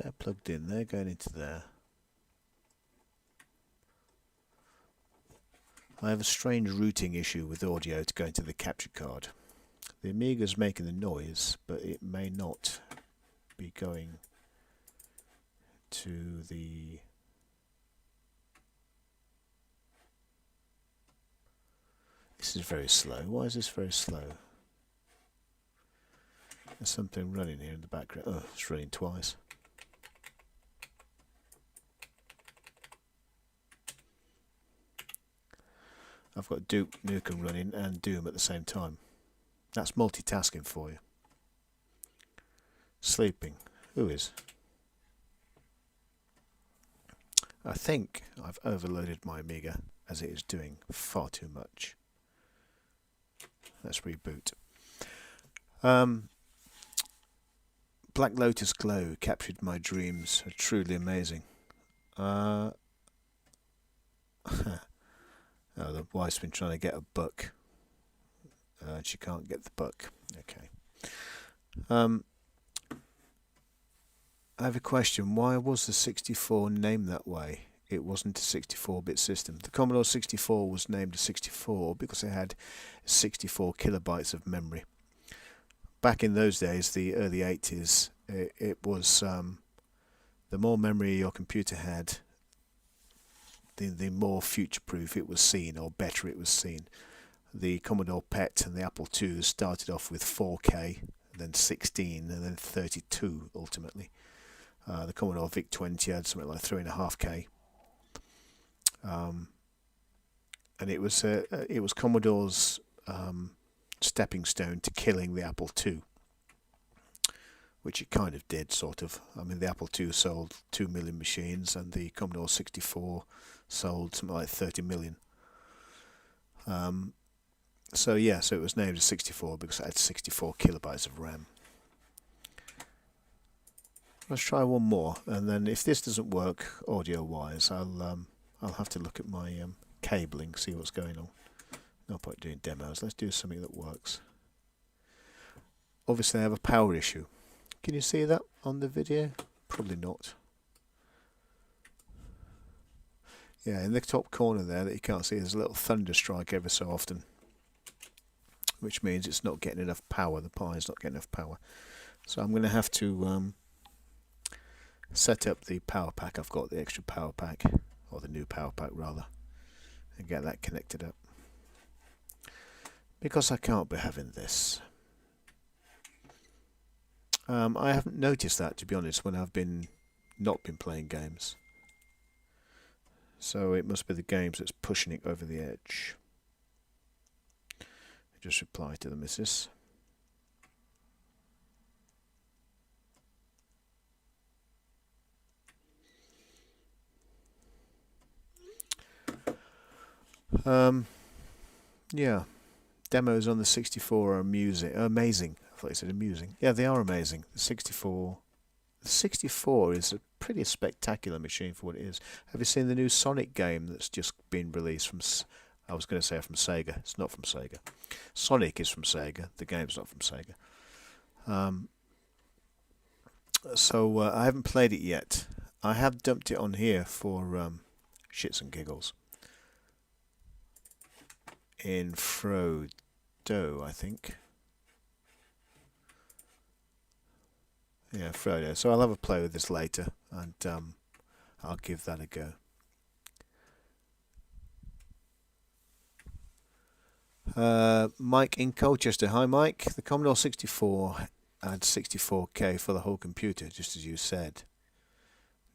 they're plugged in. They're going into there. I have a strange routing issue with audio to go into the capture card. The Amiga's making the noise, but it may not be going to the... This is very slow. Why is this very slow? There's something running here in the background. Oh, it's running twice. I've got Duke Nukem running and Doom at the same time. That's multitasking for you. Sleeping. Who is? I think I've overloaded my Amiga as it is doing far too much. Let's reboot. Black Lotus Glow captured my dreams. Truly amazing. Oh, the wife's been trying to get a buck. And she can't get the buck. Okay. I have a question. Why was the 64 named that way? It wasn't a 64-bit system. The Commodore 64 was named a 64 because it had 64 kilobytes of memory. Back in those days, the early 80s, it was the more memory your computer had, the more future-proof it was seen, or better it was seen. The Commodore PET and the Apple II started off with 4K, then 16, and then 32 ultimately. The Commodore VIC-20 had something like 3.5K, and it was Commodore's stepping stone to killing the Apple II, which it kind of did, sort of. I mean, the Apple II sold 2 million machines, and the Commodore 64 sold something like 30 million. So yeah, so it was named as 64 because it had 64 kilobytes of RAM. Let's try one more, and then if this doesn't work audio-wise, I'll have to look at my cabling, see what's going on. No point doing demos. Let's do something that works. Obviously, I have a power issue. Can you see that on the video? Probably not. Yeah, in the top corner there that you can't see, there's a little thunder strike ever so often, which means it's not getting enough power. The Pi is not getting enough power. So I'm going to have to set up the power pack. I've got the extra power pack, or the new power pack rather, and get that connected up, because I can't be having this. I haven't noticed that, to be honest, when I've not been playing games. So it must be the games that's pushing it over the edge. Just reply to the missus. Yeah, demos on the 64 are amazing. I thought you said amusing. Yeah, they are amazing. The 64 is a pretty spectacular machine for what it is. Have you seen the new Sonic game that's just been released from... I was going to say from Sega. It's not from Sega. Sonic is from Sega. The game's not from Sega. So I haven't played it yet. I have dumped it on here for shits and giggles. In Frodo, I think. Yeah, Frodo. So I'll have a play with this later, and I'll give that a go. Mike in Colchester. Hi, Mike. The Commodore 64 had 64K for the whole computer, just as you said.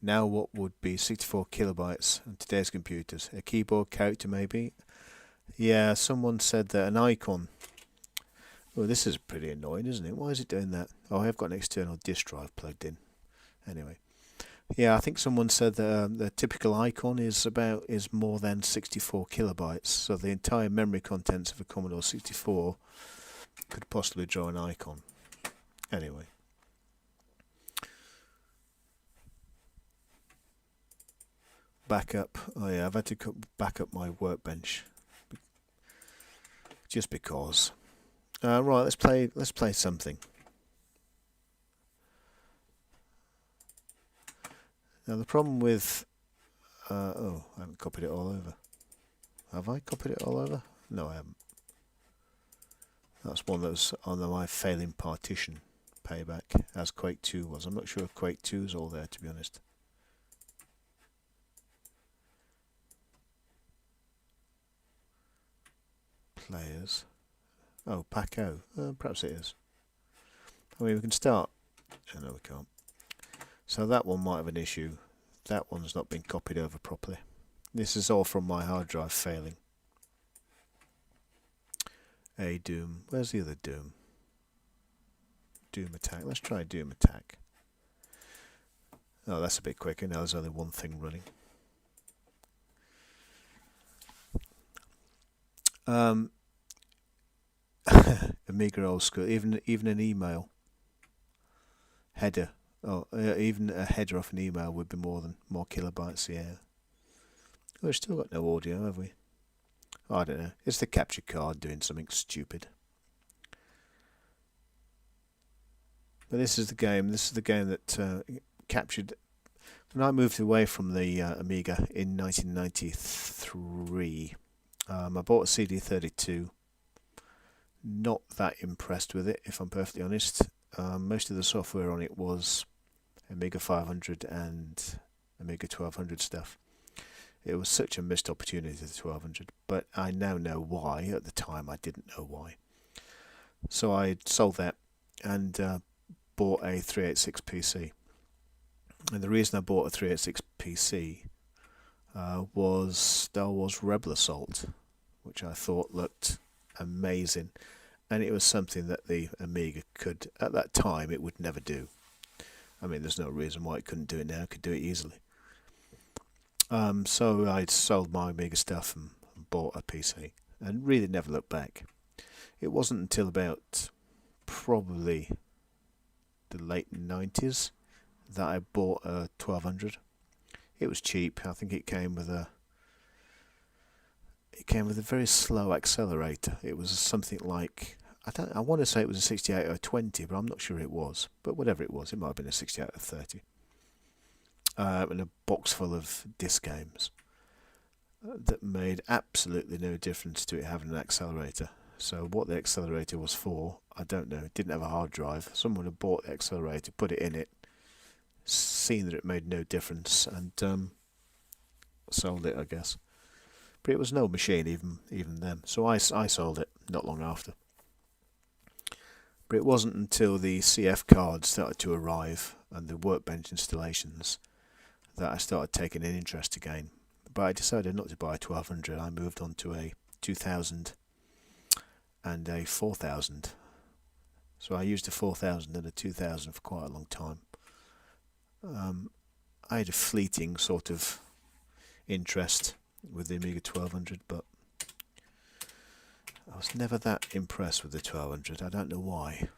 Now what would be 64 kilobytes on today's computers? A keyboard character, maybe? Yeah, someone said that an icon. Oh, this is pretty annoying, isn't it? Why is it doing that? Oh, I have got an external disk drive plugged in. Anyway. Yeah, I think someone said that the typical icon is more than 64 kilobytes. So the entire memory contents of a Commodore 64 could possibly draw an icon. Anyway. Backup. Oh yeah, I've had to back up my workbench. Just because. Right, let's play something. Now the problem with oh, I haven't copied it all over. Have I copied it all over? No, I haven't. That's one that was on my failing partition payback, as Quake 2 was. I'm not sure if Quake 2 is all there, to be honest. Players. Oh, Paco. Perhaps it is. I mean, we can start. Oh, no, we can't. So that one might have an issue. That one's not been copied over properly. This is all from my hard drive failing. A Doom. Where's the other Doom? Doom Attack. Let's try Doom Attack. Oh, that's a bit quicker. Now there's only one thing running. Amiga old school. Even an email header. Oh, even a header off an email would be more kilobytes. Yeah. We've still got no audio, have we? Oh, I don't know. It's the capture card doing something stupid. But this is the game. This is the game that captured. When I moved away from the Amiga in 1993, I bought a CD32. Not that impressed with it, if I'm perfectly honest. Most of the software on it was Amiga 500 and Amiga 1200 stuff. It was such a missed opportunity, the 1200, but I now know why. At the time I didn't know why. So I sold that and bought a 386 PC. And the reason I bought a 386 PC was Star Wars Rebel Assault, which I thought looked amazing. And it was something that the Amiga could, at that time, it would never do. I mean, there's no reason why it couldn't do it now. It could do it easily. So I sold my Amiga stuff and bought a PC and really never looked back. It wasn't until about probably the late 90s that I bought a 1200. It was cheap. I think it came with a very slow accelerator. It was something like, I want to say it was a 68 or 20, but I'm not sure it was. But whatever it was, it might have been a 68 or 30. And a box full of disc games that made absolutely no difference to it having an accelerator. So what the accelerator was for, I don't know. It didn't have a hard drive. Someone had bought the accelerator, put it in it, seen that it made no difference, and sold it, I guess. But it was no machine even then. So I sold it not long after. But it wasn't until the CF cards started to arrive and the workbench installations that I started taking an interest again. But I decided not to buy a 1200. I moved on to a 2000 and a 4000. So I used a 4000 and a 2000 for quite a long time. I had a fleeting sort of interest with the Amiga 1200, but I was never that impressed with the 1200. I don't know why.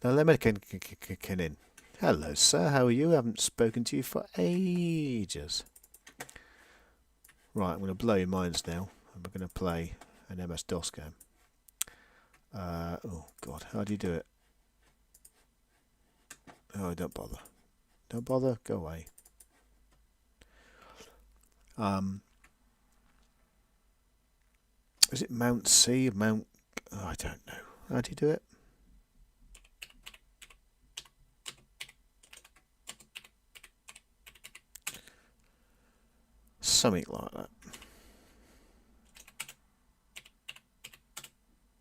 Now let me get in. Hello, sir. How are you? I haven't spoken to you for ages. Right, I'm going to blow your minds now. And we're going to play an MS-DOS game. Oh, God. How do you do it? Oh, don't bother. Don't bother. Go away. Is it Mount C? Mount... Oh, I don't know. How do you do it? Something like that.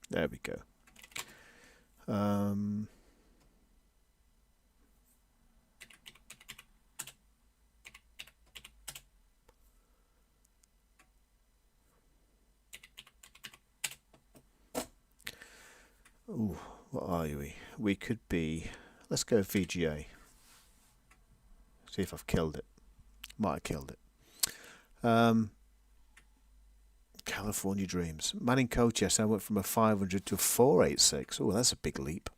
There we go. Ooh, what are we? We could be... Let's go VGA. See if I've killed it. Might have killed it. California Dreams. Manning Colchester, I went from a 500 to a 486. Oh, that's a big leap.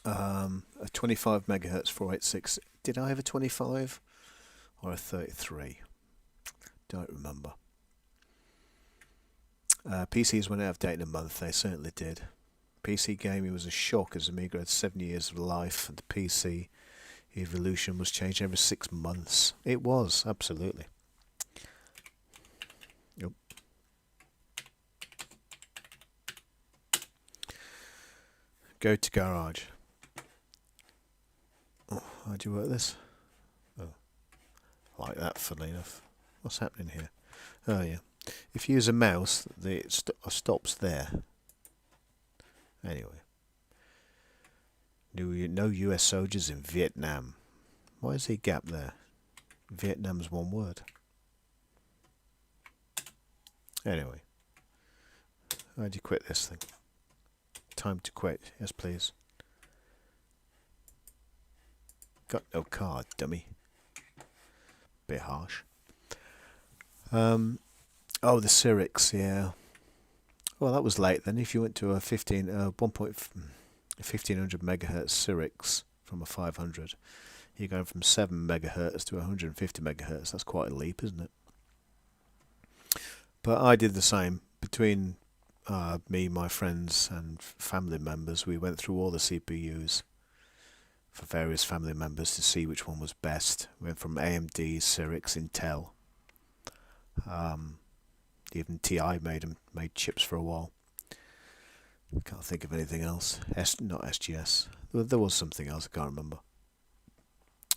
A 25 megahertz 486. Did I have a 25 or a 33? Don't remember. PCs went out of date in a month. They certainly did. PC gaming was a shock as Amiga had 7 years of life, and the PC evolution was changed every 6 months. It was, absolutely. Yep. Go to garage. Oh, how do you work this? Oh, like that, funnily enough. What's happening here? Oh yeah. If you use a mouse, it stops there. Anyway. No US soldiers in Vietnam. Why is there a gap there? Vietnam's one word. Anyway. How do you quit this thing? Time to quit. Yes, please. Got no card, dummy. Bit harsh. Oh, the Cyrix, yeah. Well, that was late then. If you went to a 1500 megahertz Cyrix from a 500, you're going from 7 megahertz to 150 megahertz. That's quite a leap, isn't it? But I did the same. Between me, my friends, and family members, we went through all the CPUs for various family members to see which one was best. We went from AMD, Cyrix, Intel. Even TI made chips for a while. Can't think of anything else. Not SGS. There was something else, I can't remember.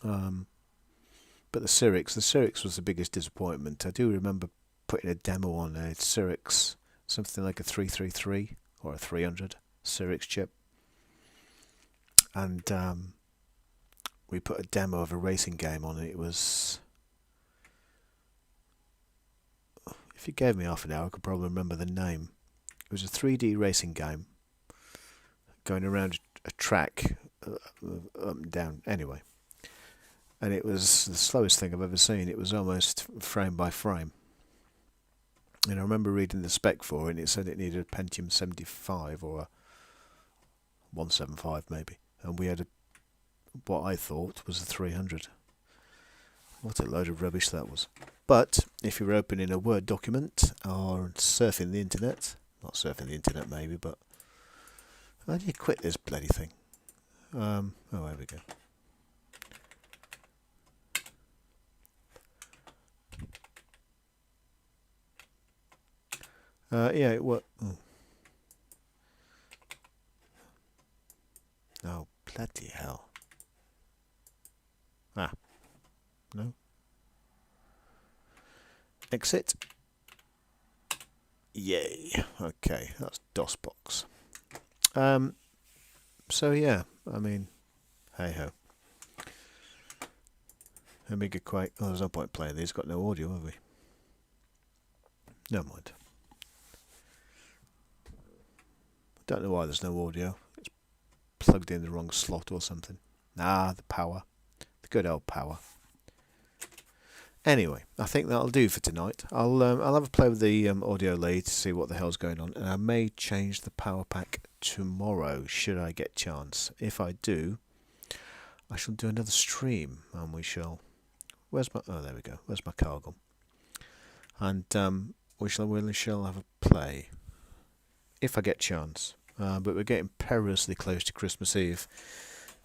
But the Cyrix was the biggest disappointment. I do remember putting a demo on a Cyrix, something like a 333 or a 300 Cyrix chip, and we put a demo of a racing game on it. It was, if you gave me half an hour, I could probably remember the name. It was a 3D racing game going around a track, up and down. Anyway, and it was the slowest thing I've ever seen. It was almost frame by frame. And I remember reading the spec for it, and it said it needed a Pentium 75 or a 175 maybe. And we had what I thought was a 300. What a load of rubbish that was. But if you're opening a Word document or surfing the internet, not surfing the internet maybe, but how do you quit this bloody thing? Oh, there we go. Yeah, it worked. Oh, bloody hell. Ah. No. Exit. Yay. Okay, that's DOSBox. So yeah, I mean, hey ho. Amiga Quake. Oh, there's no point playing these. Got no audio, have we? Never mind. Don't know why there's no audio. It's plugged in the wrong slot or something. Ah, the power. The good old power. Anyway, I think that'll do for tonight. I'll have a play with the audio lead to see what the hell's going on, and I may change the power pack tomorrow should I get chance. If I do, I shall do another stream, and we shall. Where's my? Oh, there we go. Where's my car gone? And we shall have a play if I get chance. But we're getting perilously close to Christmas Eve,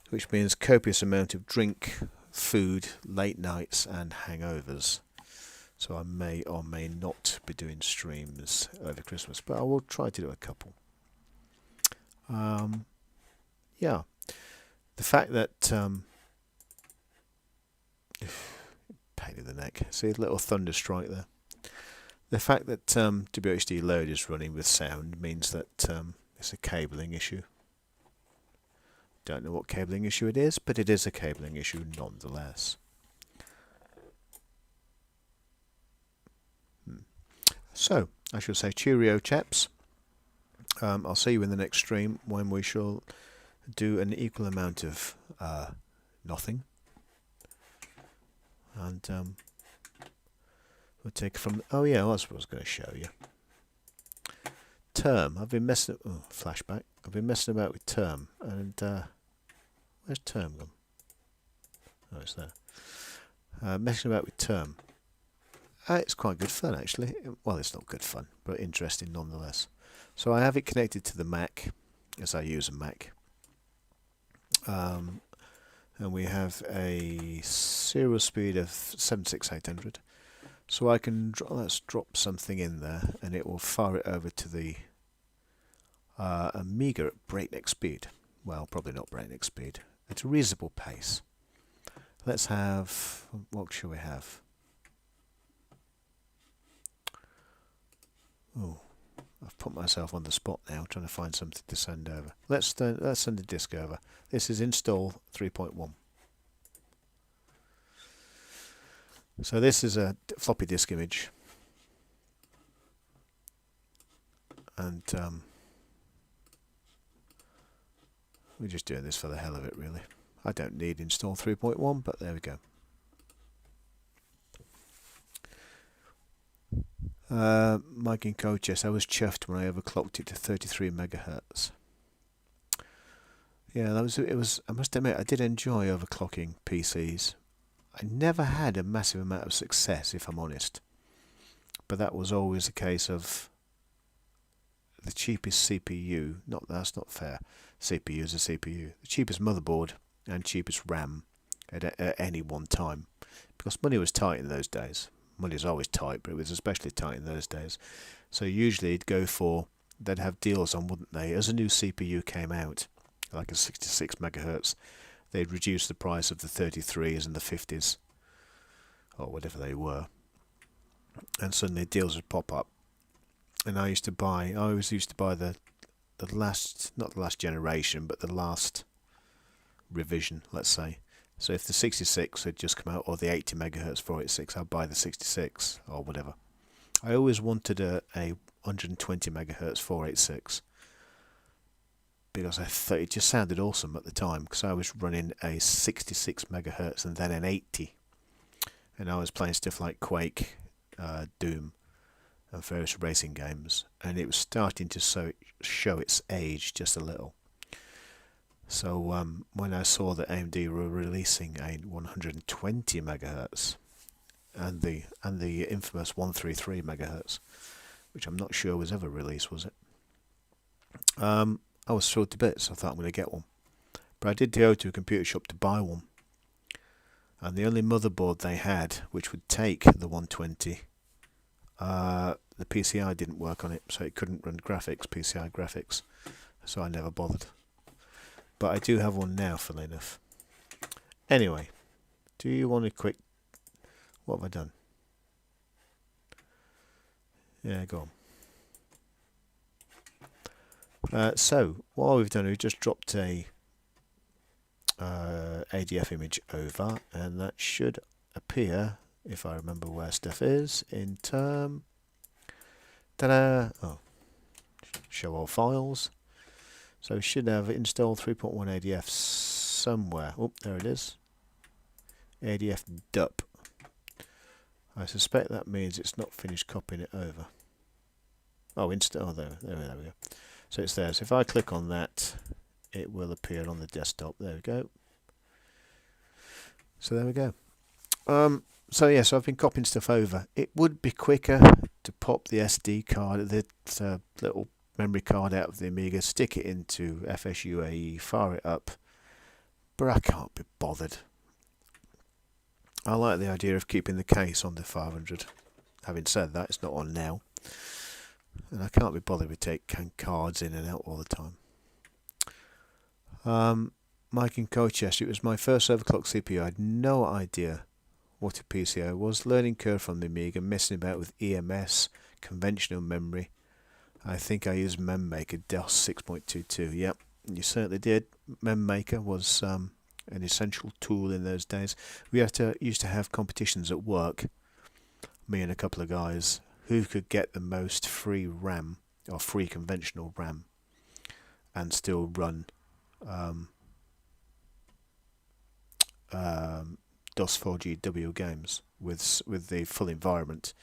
which means copious amount of drink, food, late nights and hangovers. So I may or may not be doing streams over Christmas, but I will try to do a couple. Yeah, the fact that pain in the neck. See a little thunder strike there. The fact that WHD load is running with sound means that it's a cabling issue. Don't know what cabling issue it is, but it is a cabling issue nonetheless. So, I shall say cheerio, chaps. I'll see you in the next stream when we shall do an equal amount of nothing. And we'll take it from... Oh yeah, that's what I was going to show you. Term. I've been messing... Oh, flashback. I've been messing about with Term. And where's Term gone? Oh, it's there. Messing about with Term. It's quite good fun, actually. Well, it's not good fun, but interesting nonetheless. So I have it connected to the Mac, as I use a Mac. And we have a serial speed of 76800. So I can let's drop something in there, and it will fire it over to the Amiga at breakneck speed. well, probably not breakneck speed, at a reasonable pace. Let's have, what shall we have? Oh, I've put myself on the spot now, trying to find something to send over. Let's send a disk over. This is install 3.1. So this is a floppy disk image, and we're just doing this for the hell of it, really. I don't need install 3.1, but there we go. Mike and Coaches, I was chuffed when I overclocked it to 33 megahertz. Yeah, it was. I must admit, I did enjoy overclocking PCs. I never had a massive amount of success, if I'm honest. But that was always a case of the cheapest CPU. That's not fair. CPU is a CPU. The cheapest motherboard and cheapest RAM at any one time, because money was tight in those days. Money is always tight, but it was especially tight in those days. So usually they'd have deals on, wouldn't they? As a new CPU came out, like a 66 megahertz, they'd reduce the price of the 33s and the 50s, or whatever they were, and suddenly deals would pop up. And I always used to buy the last, not the last generation, but the last revision, let's say. So if the 66 had just come out, or the 80 megahertz 486, I'd buy the 66 or whatever. I always wanted a 120 megahertz 486 because I thought it just sounded awesome at the time, because I was running a 66 megahertz and then an 80, and I was playing stuff like Quake, Doom, and various racing games, and it was starting to show its age just a little. So when I saw that AMD were releasing a 120 megahertz and the infamous 133 megahertz, which I'm not sure was ever released, was it? I was thrilled to bits. I thought I'm going to get one, but I did go to a computer shop to buy one, and the only motherboard they had which would take the 120, the PCI didn't work on it, so it couldn't run PCI graphics, so I never bothered. But I do have one now, funnily enough. Anyway, do you want a quick... What have I done? Yeah, go on. So, what we've done, we've just dropped a ADF image over, and that should appear, if I remember where stuff is, in term... Ta-da! Oh, show all files. So we should have installed 3.1 ADF somewhere. Oh, there it is. ADF dup. I suspect that means it's not finished copying it over. Oh, there we go. So it's there. So if I click on that, it will appear on the desktop. There we go. So there we go. So yeah, so I've been copying stuff over. It would be quicker to pop the SD card, the little memory card out of the Amiga, stick it into FSUAE, fire it up, but I can't be bothered. I like the idea of keeping the case on the 500. Having said that, it's not on now, and I can't be bothered with taking cards in and out all the time. Mike and Coaches, it was my first overclock CPU. I had no idea what a PCI was. Learning curve from the Amiga, messing about with EMS, conventional memory. I think I used MemMaker DOS 6.22. Yep, you certainly did. MemMaker was an essential tool in those days. We used to have competitions at work, me and a couple of guys, who could get the most free RAM, or free conventional RAM, and still run DOS 4GW games with the full environment,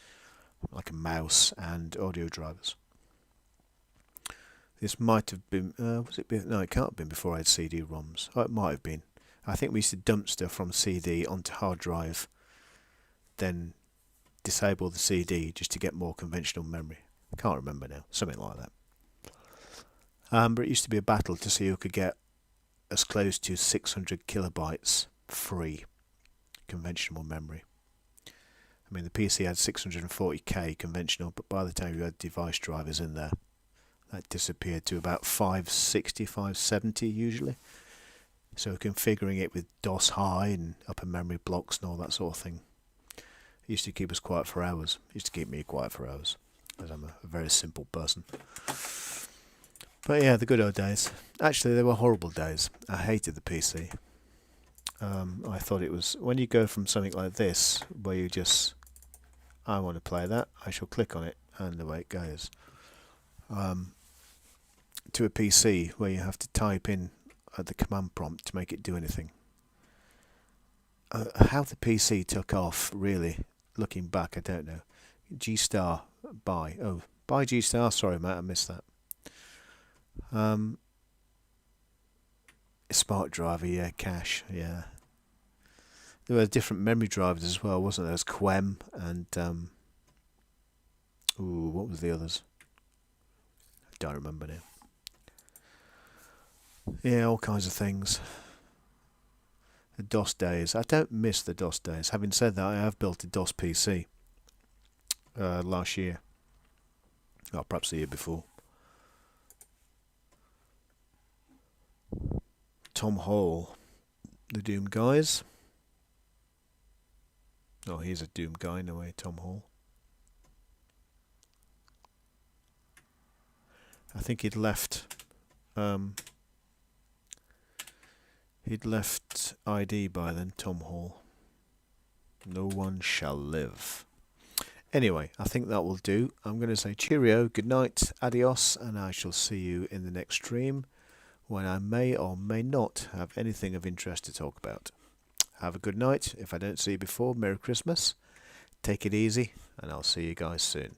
like a mouse and audio drivers. This might have been, no, it can't have been before I had CD-ROMs. Oh, it might have been. I think we used to dump stuff from CD onto hard drive, then disable the CD just to get more conventional memory. I can't remember now, something like that. But it used to be a battle to see who could get as close to 600 kilobytes free conventional memory. I mean, the PC had 640k conventional, but by the time you had device drivers in there, that disappeared to about 560, 570 usually. So configuring it with DOS high and upper memory blocks and all that sort of thing used to keep us quiet for hours. Used to keep me quiet for hours, as I'm a very simple person. But yeah, the good old days. Actually, they were horrible days. I hated the PC. I thought it was, when you go from something like this, where you just, I want to play that, I shall click on it, and away it goes. To a PC where you have to type in at the command prompt to make it do anything. How the PC took off, really, looking back, I don't know. G-Star, buy. Oh, buy G-Star, sorry mate, I missed that. Smart driver, yeah, cache, yeah. There were different memory drivers as well, wasn't there? There was Quem and what was the others? I don't remember now. Yeah, all kinds of things. The DOS days. I don't miss the DOS days. Having said that, I have built a DOS PC last year. Or perhaps the year before. Tom Hall, the Doom guys. Oh, he's a Doom guy in a way, Tom Hall. I think he'd left ID by then, Tom Hall. No one shall live. Anyway, I think that will do. I'm going to say cheerio, good night, adios, and I shall see you in the next stream, when I may or may not have anything of interest to talk about. Have a good night. If I don't see you before, Merry Christmas. Take it easy, and I'll see you guys soon.